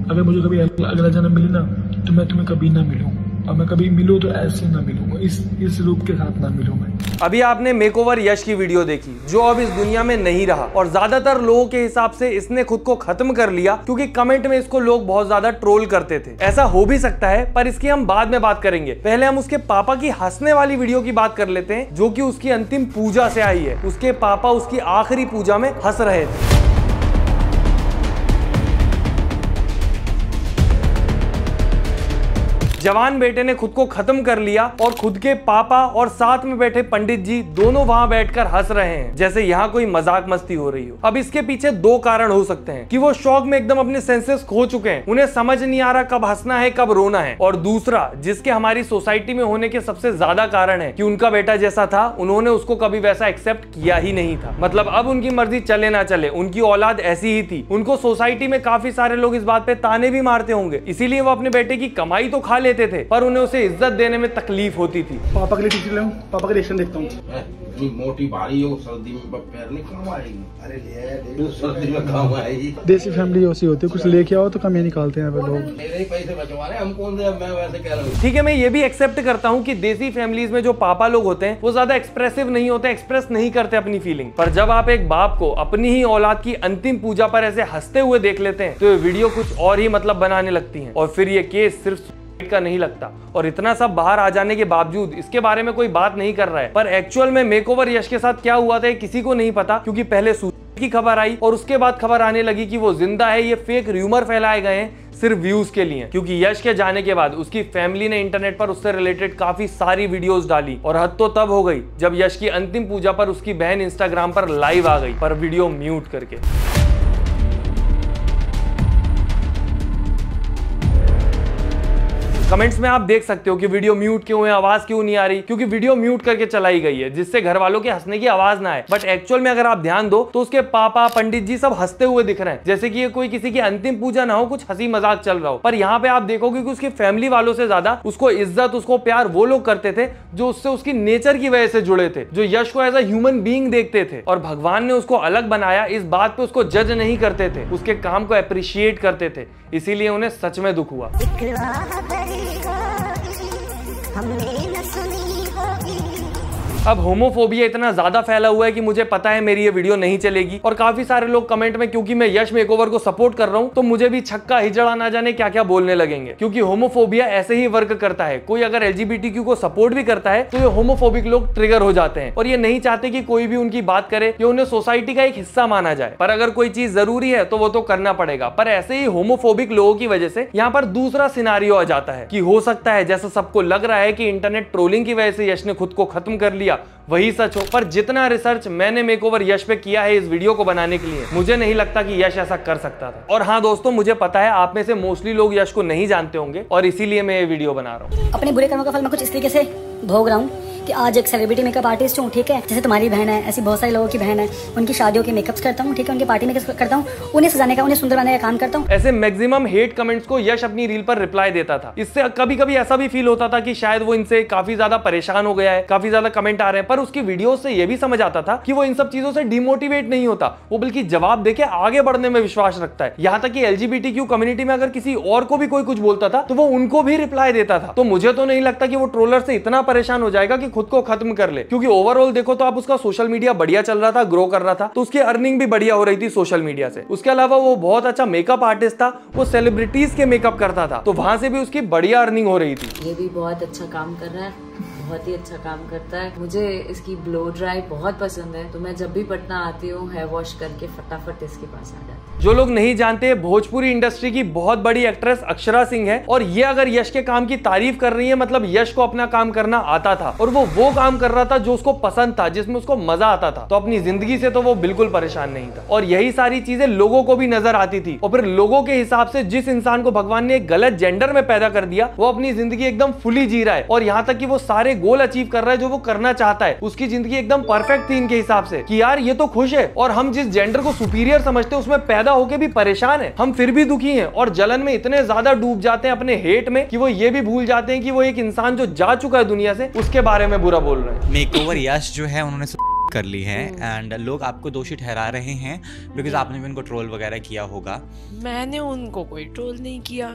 अगर मुझे कभी अगला जन्म मिले ना तो मैं तुम्हें कभी ना मिलूँ, और मैं कभी मिलूँ तो ऐसे ना मिलूंगा, इस रूप के साथ ना मिलूँ मैं। अभी आपने मेकओवर यश की वीडियो देखी, जो अब इस दुनिया में नहीं रहा, और ज्यादातर लोगों के हिसाब से इसने खुद को खत्म कर लिया क्योंकि कमेंट में इसको लोग बहुत ज्यादा ट्रोल करते थे। ऐसा हो भी सकता है, पर इसकी हम बाद में बात करेंगे। पहले हम उसके पापा की हंसने वाली वीडियो की बात कर लेते हैं, जो कि उसकी अंतिम पूजा से आई है। उसके पापा उसकी आखिरी पूजा में हंस रहे थे। जवान बेटे ने खुद को खत्म कर लिया और खुद के पापा और साथ में बैठे पंडित जी दोनों वहां बैठकर हंस रहे हैं, जैसे यहाँ कोई मजाक मस्ती हो रही हो। अब इसके पीछे दो कारण हो सकते हैं कि वो शौक में एकदम अपने सेंसेस खो चुके हैं, उन्हें समझ नहीं आ रहा कब हंसना है कब रोना है। और दूसरा, जिसके हमारी सोसाइटी में होने के सबसे ज्यादा कारण है कि उनका बेटा जैसा था उन्होंने उसको कभी वैसा एक्सेप्ट किया ही नहीं था। मतलब अब उनकी मर्जी चले ना चले, उनकी औलाद ऐसी ही थी। उनको सोसाइटी में काफी सारे लोग इस बात पे ताने भी मारते होंगे, इसीलिए वो अपने बेटे की कमाई तो खा लेते थे, पर उन्हें उसे इज्जत देने में तकलीफ होती थी। पापा के लिए टिकट लाऊं, पापा का रिएक्शन देखता हूँ। मोटी भारी हो, सर्दी में पैर नहीं काम आएगी। अरे ले सर्दी में काम आएगी। देसी फैमिली ऐसी होती है, कुछ लेके आओ तो कमी निकालते हैं लोग। मेरे ही पैसे बचवा रहे, हम कौन से, मैं वैसे कह रहा हूँ। ठीक है, मैं ये भी एक्सेप्ट करता हूँ कि देसी फैमिलीज में जो पापा लोग होते हैं वो ज्यादा एक्सप्रेसिव नहीं होते, एक्सप्रेस नहीं करते अपनी फीलिंग। पर जब आप एक बाप को अपनी ही औलाद की अंतिम पूजा पर ऐसे हंसते हुए देख लेते हैं तो ये वीडियो कुछ और ही मतलब बनाने लगती है। और फिर ये केस सिर्फ का नहीं लगता, और इतना सब बाहर आ जाने के बावजूद इसके बारे में कोई बात नहीं कर रहा है। पर एक्चुअल में मेकओवर यश के साथ क्या हुआ था किसी को नहीं पता, क्योंकि पहले सुसाइड की खबर आई और उसके बाद खबर आने लगी कि वो जिंदा है। ये फेक र्यूमर फैलाए गए हैं सिर्फ व्यूज के लिए, क्योंकि यश के जाने के बाद उसकी फैमिली ने इंटरनेट पर उससे रिलेटेड काफी सारी वीडियोस डाली। और हद तो तब हो गई जब यश की अंतिम पूजा पर उसकी बहन इंस्टाग्राम पर लाइव आ गई, पर वीडियो म्यूट करके। कमेंट्स में आप देख सकते हो कि वीडियो म्यूट क्यों है, आवाज क्यों नहीं आ रही, क्योंकि वीडियो म्यूट करके चलाई गई है जिससे घर वालों के हंसने की आवाज ना आए। बट एक्चुअल में अगर आप ध्यान दो तो उसके पापा पंडित जी सब हंसते हुए दिख रहे हैं, जैसे कि ये कोई किसी की अंतिम पूजा ना हो, कुछ हंसी मजाक चल रहा हो। पर यहाँ पे आप देखोगे कि उसकी फैमिली वालों से ज्यादा उसको इज्जत, उसको प्यार वो लोग करते थे जो उससे उसकी नेचर की वजह से जुड़े थे, जो यश को एज अ ह्यूमन बीइंग देखते थे। और भगवान ने उसको अलग बनाया, इस बात पे उसको जज नहीं करते थे, उसके काम को अप्रिशिएट करते थे। इसीलिए उन्हें सच में दुख हुआ। अब होमोफोबिया इतना ज्यादा फैला हुआ है कि मुझे पता है मेरी ये वीडियो नहीं चलेगी, और काफी सारे लोग कमेंट में, क्योंकि मैं यश मेकओवर को सपोर्ट कर रहा हूं तो मुझे भी छक्का हिजड़ा ना जाने क्या क्या बोलने लगेंगे, क्योंकि होमोफोबिया ऐसे ही वर्क करता है। कोई अगर एलजीबीटीक्यू को सपोर्ट भी करता है तो ये होमोफोबिक लोग ट्रिगर हो जाते हैं और ये नहीं चाहते कि कोई भी उनकी बात करे या उन्हें सोसाइटी का एक हिस्सा माना जाए। पर अगर कोई चीज जरूरी है तो वो तो करना पड़ेगा। पर ऐसे ही होमोफोबिक लोगों की वजह से यहाँ पर दूसरा सिनारियो आ जाता है कि हो सकता है जैसा सबको लग रहा है कि इंटरनेट ट्रोलिंग की वजह से यश ने खुद को खत्म कर लिया, वही सच हो। पर जितना रिसर्च मैंने मेकओवर यश पे किया है इस वीडियो को बनाने के लिए, मुझे नहीं लगता कि यश ऐसा कर सकता था। और हाँ दोस्तों, मुझे पता है आप में से मोस्टली लोग यश को नहीं जानते होंगे, और इसीलिए मैं ये वीडियो बना रहा हूँ। अपने बुरे कर्मों का फल मैं कुछ इस तरीके से भोग रहा हूँ कि आज एक सेलिब्रिटी मेकअप आर्टिस्ट हूँ, ठीक है। जैसे तुम्हारी बहन है, ऐसी बहुत सारे लोगों की बहन है, उनकी शादियों के मेकअप्स करता हूँ, ठीक है, उनकी पार्टी मेकअप्स करता हूँ, उन्हें सजाने का, उन्हें सुंदर बनाने का काम करता हूँ। ऐसे मैक्सिमम हेट कमेंट्स को यश अपनी रील पर रिप्लाई देता था। इससे कभी कभी ऐसा भी फील होता था कि शायद वो इनसे काफी ज्यादा परेशान हो गया है, काफी ज्यादा कमेंट आ रहे हैं। पर उसकी वीडियो से ये भी समझ आता था कि वो इन सब चीजों से डिमोटिवेट नहीं होता, वो बल्कि जवाब देके आगे बढ़ने में विश्वास रखता है। यहाँ तक कि एलजीबीटीक्यू कम्युनिटी में अगर किसी और को भी कोई कुछ बोलता था तो वो उनको भी रिप्लाई देता था। तो मुझे तो नहीं लगता कि वो ट्रोलर से इतना परेशान हो जाएगा कि खुद को खत्म कर, क्योंकि ओवरऑल देखो तो आप उसका सोशल मीडिया बढ़िया चल रहा था, ग्रो कर रहा था, तो उसकी अर्निंग भी बढ़िया हो रही थी सोशल मीडिया से। उसके अलावा वो बहुत अच्छा मेकअप आर्टिस्ट था, वो सेलिब्रिटीज के मेकअप करता था, तो वहां से भी उसकी बढ़िया अर्निंग हो रही थी। ये भी बहुत अच्छा काम कर रहा है, बहुत ही अच्छा काम करता है। मुझे इसकी ब्लो ड्राई बहुत पसंद है, तो मैं जब भी पटना आती हूँ हेयर वॉश करके फटाफट इसके पास आ जाती हूँ। जो लोग नहीं जानते, भोजपुरी इंडस्ट्री की बहुत बड़ी एक्ट्रेस अक्षरा सिंह है, और ये अगर यश के काम की तारीफ कर रही है मतलब यश को अपना काम करना आता था, और वो काम कर रहा था जो उसको पसंद था, जिसमें उसको मजा आता था। तो अपनी जिंदगी से तो वो बिल्कुल परेशान नहीं था, और यही सारी चीजें लोगों को भी नजर आती थी। और फिर लोगों के हिसाब से जिस इंसान को भगवान ने एक गलत जेंडर में पैदा कर दिया, वो अपनी जिंदगी एकदम फुली जी रहा है, और यहाँ तक कि वो सारे गोल अचीव कर रहा है जो वो करना चाहता है। उसकी जिंदगी एकदम परफेक्ट थी इनके हिसाब से कि यार ये तो खुश है, और हम जिस जेंडर को सुपीरियर समझते हैं उसमें पैदा होकर भी परेशान है, हम फिर भी दुखी हैं, और जलन में इतने ज्यादा डूब जाते हैं अपने हेट में कि वो ये भी भूल जाते हैं कि वो एक इंसान जो जा चुका है दुनिया से, उसके बारे में बुरा बोल रहे हैं। मेकओवर यश जो है उन्होंने कर ली है एंड लोग आपको दोषी ठहरा रहे हैं बिकॉज आपने भी उनको ट्रोल वगैरह किया होगा। मैंने उनको कोई ट्रोल नहीं किया,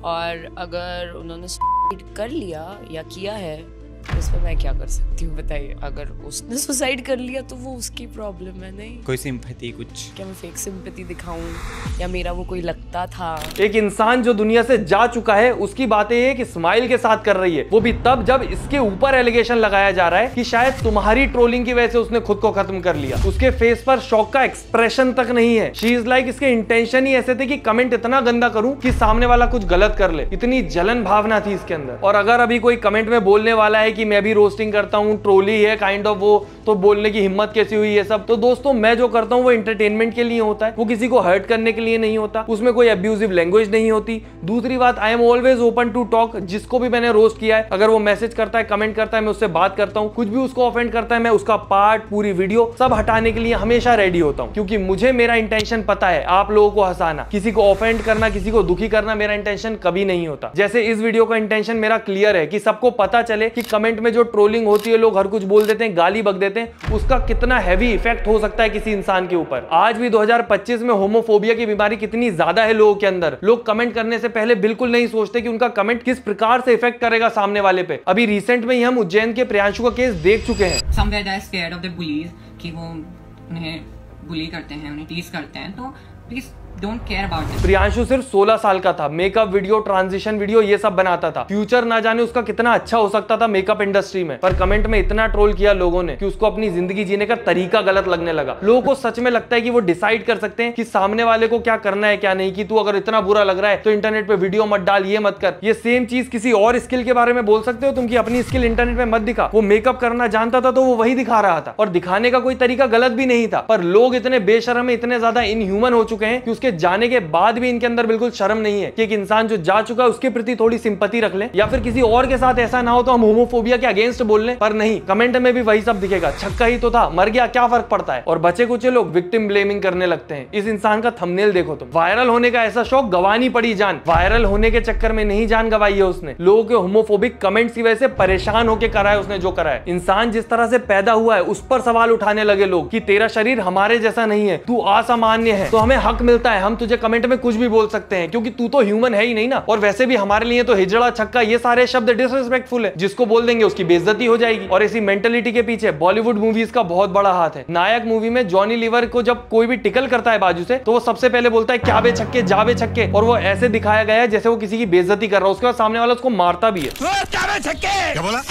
और अगर उन्होंने सुसाइड कर लिया या किया है तो इस पर मैं क्या कर सकती हूँ बताइए। अगर उसने सुसाइड कर लिया तो वो उसकी प्रॉब्लम है, नहीं कोई सिंपैथी कुछ, क्या मैं फेक सिंपैथी दिखाऊं या मेरा वो कोई लगता था। एक इंसान जो दुनिया से जा चुका है उसकी बातें एक स्माइल के साथ कर रही है, वो भी तब जब इसके ऊपर एलिगेशन लगाया जा रहा है कि शायद तुम्हारी ट्रोलिंग की वजह से उसने खुद को खत्म कर लिया। उसके फेस पर शॉक का एक्सप्रेशन तक नहीं है। शी इज लाइक इसके इंटेंशन ही ऐसे थे कि कमेंट इतना गंदा करूं कि सामने वाला कुछ गलत कर ले, इतनी जलन भावना थी इसके अंदर। और अगर अभी कोई कमेंट में बोलने वाला है कि मैं भी रोस्टिंग करता हूं, ट्रोली है काइंड ऑफ, वो तो बोलने की हिम्मत कैसी हुई ये सब, तो दोस्तों मैं जो करता हूं वो एंटरटेनमेंट के लिए होता है, वो किसी को हर्ट करने के लिए नहीं होता, उसमें कोई अब्यूजिव लैंग्वेज नहीं होती। दूसरी बात, I am always open to talk. जिसको भी मैंने रोस्ट किया है, अगर वो मैसेज करता है, कमेंट करता है, मैं उससे बात करता हूं। कुछ भी उसको ऑफेंड करता है, मैं उसका पार्ट, पूरी वीडियो सब हटाने के लिए हमेशा रेडी होता हूं, क्योंकि मुझे मेरा इंटेंशन पता है, आप लोगों को हंसाना, किसी को ऑफेंड करना, किसी को दुखी करना मेरा इंटेंशन कभी नहीं होता। जैसे इस वीडियो का इंटेंशन मेरा क्लियर है कि सबको पता चले कि कमेंट में जो ट्रोलिंग होती है, लोग हर कुछ बोल देते हैं, गाली बक देते हैं, उसका कितना हैवी इफेक्ट हो सकता है किसी इंसान के ऊपर। आज भी 2025 में होमोफोबिया की बीमारी कितनी ज्यादा है लोगों के अंदर। लोग कमेंट करने से पहले बिल्कुल नहीं सोचते कि उनका कमेंट किस प्रकार से इफेक्ट करेगा सामने वाले पे। अभी रिसेंट में ही हम उज्जैन के प्रियांशु का केस देख चुके हैं। Somewhere they are scared of the bullies कि वो उन्हें बुली करते हैं, उन्हें टीज करते हैं, तो please don't care about it. Priyanshu सिर्फ 16 साल का था, मेकअप वीडियो, ट्रांजिशन वीडियो ये सब बनाता था। फ्यूचर ना जाने उसका कितना अच्छा हो सकता था मेकअप इंडस्ट्री में, पर कमेंट में इतना ट्रोल किया लोगों ने कि उसको अपनी जिंदगी जीने का तरीका गलत लगने लगा। लोगों को सच में लगता है कि वो डिसाइड कर सकते हैं कि सामने वाले को क्या करना है क्या नहीं, कि तू अगर इतना बुरा लग रहा है तो इंटरनेट पे वीडियो मत डाल, ये मत कर। ये सेम चीज किसी और स्किल के बारे में बोल सकते हो तुम कि अपनी स्किल इंटरनेट में मत दिखा। वो मेकअप करना जानता था तो वो वही दिखा रहा था, और दिखाने का कोई तरीका गलत भी नहीं था, पर लोग इतने बेशर्म, इतने ज्यादा इनह्यूमन हो चुके हैं कि उसके जाने के बाद भी इनके अंदर बिल्कुल शर्म नहीं है कि एक इंसान जो जा चुका है उसके प्रति थोड़ी सिंपैथी रख ले, या फिर किसी और के साथ ऐसा ना हो तो हम होमोफोबिया के अगेंस्ट बोल लें। पर नहीं, कमेंट में भी वही सब दिखेगा, छक्का ही तो था, मर गया, क्या फर्क पड़ता है। और बचे कुछ लोग विक्टिम ब्लेमिंग करने लगते हैं। इस इंसान का थंबनेल देखो तुम, वायरल होने का ऐसा शौक, गंवानी पड़ी जान। वायरल होने के चक्कर में नहीं जान गंवाई है उसने, लोगों के होमोफोबिक कमेंट्स की वजह से परेशान होकर करा है उसने जो करा है। इंसान जिस तरह से पैदा हुआ है उस पर सवाल उठाने लगे लोग कि तेरा शरीर हमारे जैसा नहीं है, तू असामान्य है, तो हमें हक मिलता है, हम तुझे कमेंट में कुछ भी बोल सकते हैं क्योंकि तू तो ह्यूमन है ही नहीं ना। और वैसे भी हमारे लिए तो हिजड़ा, छक्का, ये सारे शब्द डिसरिस्पेक्टफुल है, जिसको बोल देंगे उसकी बेइज्जती हो जाएगी। और इसी मेंटलिटी के पीछे बॉलीवुड मूवीज का बहुत बड़ा हाथ है। नायक मूवी में जॉनी लीवर को जब कोई भी टिकल करता है बाजू से तो वो सबसे पहले बोलता है क्या बे छक्के, जा बे छक्के, और वो ऐसे दिखाया गया है जैसे वो किसी की बेइज्जती कर रहा है। उसके बाद सामने वाला उसको मारता भी है। क्या बोला?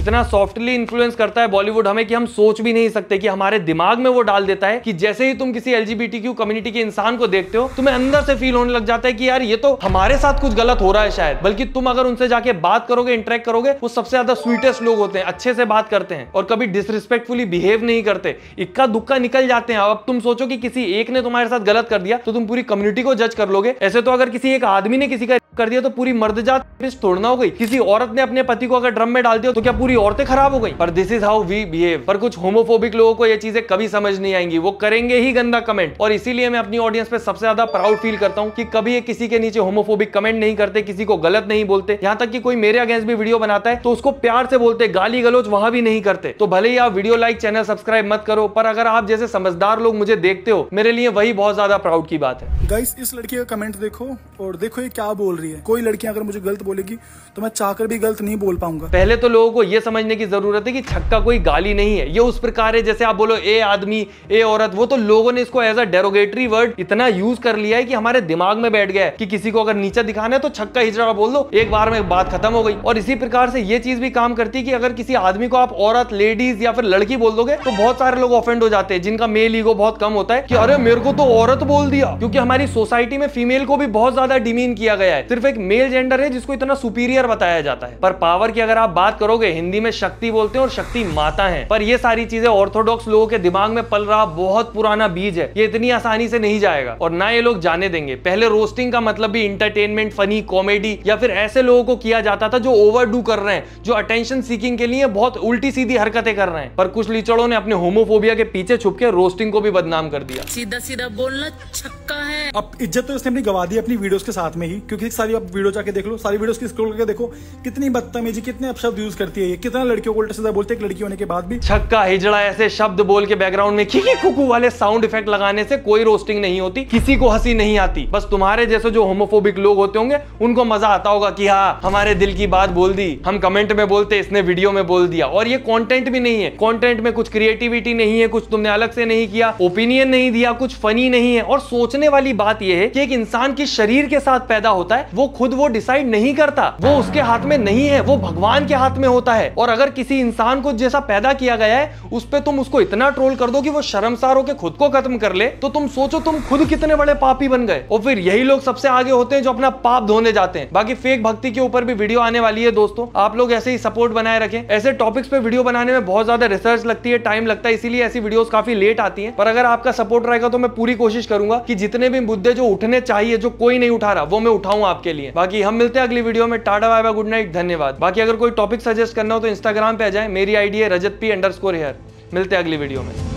इतना सॉफ्टली इन्फ्लुएंस करता है बॉलीवुड हमें कि हम सोच भी नहीं सकते कि हमारे दिमाग में वो डाल देता है कि जैसे ही तुम किसी LGBTQ कम्युनिटी के इंसान को देखते हो तुम्हें अंदर से फील होने लग जाता है कि यार ये तो हमारे साथ कुछ गलत हो रहा है शायद। बल्कि तुम अगर उनसे जाके बात करोगे, इंटरेक्ट करोगे, वो सबसे ज्यादा स्वीटेस्ट लोग होते हैं, अच्छे से बात करते हैं और कभी डिसरिस्पेक्टफुली बिहेव नहीं करते, इक्का दुक्का निकल जाते हैं। अब तुम सोचो कि किसी एक ने तुम्हारे साथ गलत कर दिया तो तुम पूरी कम्युनिटी को जज कर लोगे। ऐसे तो अगर किसी एक आदमी ने किसी का कर दिया तो पूरी मर्दजात तोड़ना हो गई। किसी औरत ने अपने पति को अगर ड्रम में डाल दिया तो क्या पूरी औरतें खराब हो गई? पर this is how we behave. पर कुछ होमोफोबिक लोगों को ये चीजें कभी समझ नहीं आएंगी, वो करेंगे ही गंदा कमेंट। और इसीलिए मैं अपनी ऑडियंस पे सबसे ज्यादा प्राउड फील करता हूं कि कभी ये किसी के नीचे होमोफोबिक कमेंट नहीं करते, किसी को गलत नहीं बोलते। यहां तक कि कोई मेरे अगेंस्ट भी वीडियो बनाता है तो उसको प्यार से बोलते, गाली गलौज वहां भी नहीं करते। तो भले ही आप वीडियो लाइक, चैनल सब्सक्राइब मत करो, पर अगर आप जैसे समझदार लोग मुझे देखते हो, मेरे लिए वही बहुत ज्यादा प्राउड की बात है। गाइस, इस लड़की का कमेंट देखो और देखो ये क्या बोल रही है। कोई लड़की अगर मुझे गलत बोलेगी तो मैं चाहकर भी गलत नहीं बोल पाऊंगा। पहले तो लोगों को यह समझने की जरूरत है कि छक्का कोई गाली नहीं है। ये उस प्रकार है जैसे आप बोलो ए आदमी, ए औरत। वो तो लोगों ने इसको एज अ डेरोगेटरी वर्ड इतना यूज कर लिया है कि हमारे दिमाग में बैठ गया है कि किसी को अगर नीचा दिखाना है तो छक्का हिजड़ा बोल दो, एक बार में बात खत्म हो गई। और इसी प्रकार से ये चीज भी काम करती है कि अगर किसी आदमी को आप औरत, लेडीज या फिर लड़की बोल दोगे तो बहुत सारे लोग ऑफेंड हो जाते हैं, जिनका मेल ईगो बहुत कम होता है कि अरे मेरे को तो औरत बोल दिया। क्योंकि हमारी सोसाइटी में फीमेल को भी बहुत ज्यादा डिमीन किया गया है, सिर्फ एक मेल जेंडर है जिसको इतना सुपीरियर बताया जाता है। पर पावर की अगर आप बात करोगे, हिंदी में शक्ति बोलते हैं और शक्ति माता है। पर ये सारी चीजें ऑर्थोडॉक्स लोगों के दिमाग में पल रहा बहुत पुराना बीज है ये इतनी आसानी से नहीं जाएगा और ना ये लोग जाने देंगे। पहले रोस्टिंग का मतलब भी इंटरटेनमेंट, फनी, कॉमेडी या फिर ऐसे लोगों को किया जाता था जो ओवरडू कर रहे हैं, जो अटेंशन सीकिंग के लिए बहुत उल्टी सीधी हरकतें कर रहे हैं। पर कुछ लीचड़ों ने अपने होमोफोबिया के पीछे छुप के रोस्टिंग को भी बदनाम कर दिया। सीधा सीधा बोलना छक्का है। अब इज्जत तो इसने अपनी गवा दी अपनी वीडियोस के साथ में ही, क्योंकि सारी आप वीडियो जाके देख लो, सारी वीडियोस की स्क्रॉल करके देखो कितनी बदतमीजी, कितने अपशब्द यूज करती है ये, कितना लड़कियों को उल्टा सीधा बोलते, एक लड़की होने के बाद भी। छक्का हिजड़ा ऐसे शब्द बोल के बैकग्राउंड में खिकी खुकू वाले साउंड इफेक्ट लगाने से कोई रोस्टिंग नहीं होती, किसी को हंसी नहीं आती। बस तुम्हारे जैसे जो होमोफोबिक लोग होते होंगे उनको मजा आता होगा कि हाँ हमारे दिल की बात बोल दी, हम कमेंट में बोलते इसने वीडियो में बोल दिया। और ये कंटेंट भी नहीं है, कंटेंट में कुछ क्रिएटिविटी नहीं है, कुछ तुमने अलग से नहीं किया, ओपिनियन नहीं दिया, कुछ फनी नहीं है। और सोचने वाली बात यह है कि एक इंसान के शरीर के साथ पैदा होता है, वो खुद वो डिसाइड नहीं करता, वो उसके हाथ में नहीं है, वो भगवान के हाथ में होता है। और अगर किसी इंसान को जैसा पैदा किया गया है उस पे तुम उसको इतना ट्रोल कर दो कि वो शर्मसार होकर खुद को खत्म कर ले, तो तुम सोचो तुम खुद कितने बड़े पापी बन गए। और फिर यही लोग सबसे आगे होते हैं जो अपना पाप धोने जाते हैं। बाकी फेक भक्ति के ऊपर भी वीडियो आने वाली है दोस्तों, आप लोग ऐसे ही सपोर्ट बनाए रखें। ऐसे टॉपिक्स पे वीडियो बनाने में बहुत ज्यादा रिसर्च लगती है, टाइम लगता है, इसीलिए ऐसी वीडियोस काफी लेट आती हैं। पर अगर आपका सपोर्ट रहेगा तो मैं पूरी कोशिश करूंगा कि जितने भी मुद्दे जो उठने चाहिए, जो कोई नहीं उठा रहा, वो मैं उठाऊं आपके लिए। बाकी हम मिलते हैं अगली वीडियो में। Tata bye bye, good night, धन्यवाद। बाकी अगर कोई टॉपिक सजेस्ट करना हो तो इंस्टाग्राम पे आ जाए, मेरी आईडी है rajatp_hair। मिलते हैं अगली वीडियो में।